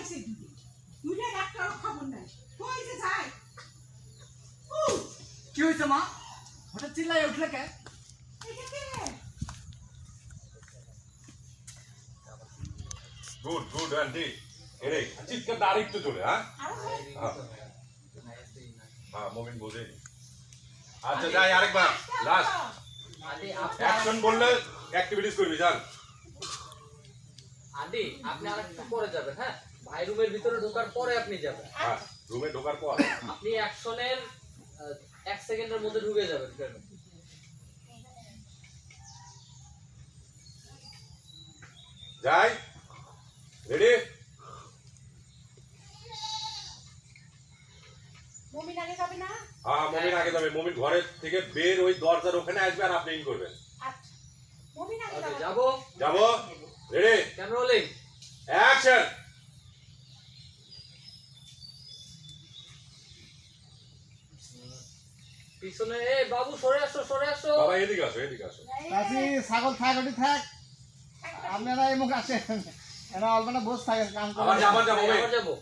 বাড়াইছে দুইটা ডাক্তারও খবর নাই কই যে যায় কি হইছে মা হঠাৎ চিল্লাই উঠলে কে গুড গুড আন্টি এরে চিৎকার ডাইরেক্ট তো চলে হ্যাঁ হ্যাঁ মুমিন বোঝে আচ্ছা যাই আরেকবার লাস্ট অ্যাকশন বললে অ্যাক্টিভিটিস করবি চল আন্টি আপনি আরেকটু পরে যাবেন হ্যাঁ ভাই রুমের ভিতরে ঢোকার পরে আপনি যাবেন হ্যাঁ রুমে ঢোকার পর আপনি অ্যাকশনের 1 সেকেন্ডের মধ্যে ঢুকে যাবেন যাই রেডি মমিন আগে যাবে না হ্যাঁ মুমিন আগে যাবে মুমিন ঘরের থেকে বের ওই দরজার ওখানে আসবে আর আপনি ইন করবেন আচ্ছা মমিন আগে ওকে যাবে যাবো রেডি ক্যামেরা রোলিং অ্যাকশন পিছনে এই বাবু সরে আসো বাবা এদিকে আসো চাচি ছাগল থাক ওটি থাক আপনারা এই মুখ আসেন এরা অল্পনা বস থাকেন কাম করে আবার যাবো আবার যাবো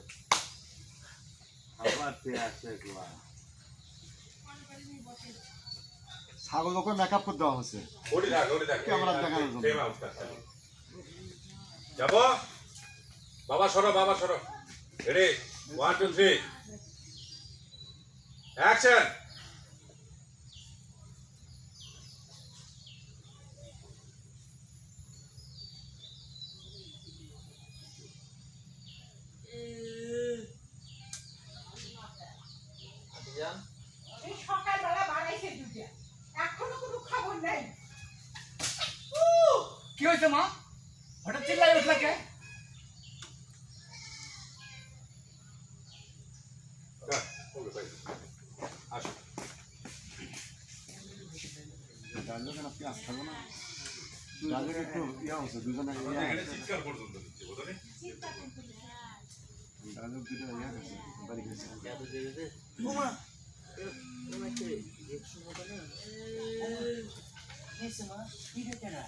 ছাগল ওকে মেকআপ করে দেওয়া হচ্ছে ওটি থাক ক্যামেরা দেখানোর জন্য। সেম আউটকাট যাবো বাবা সরো রেডি 1 2 3 অ্যাকশন যান এই সকালবেলা বাড়াইছে দুইটা এখনো কোনো খবর নাই কি হইছে মা হঠাৎ চিল্লাই উঠলে কে আসো ডালে কেন পেঁয়াজ খাবো না ডালে একটু ইয়া হচ্ছে দুজনে এখানে চিৎকার পর্যন্ত দিচ্ছে বুঝলে ডালে দুটো ইয়া হচ্ছে বাড়ি গেছে এত দেরিতে ওমা তোমাকে 100 টাকা না এসে মা কি হচ্ছে না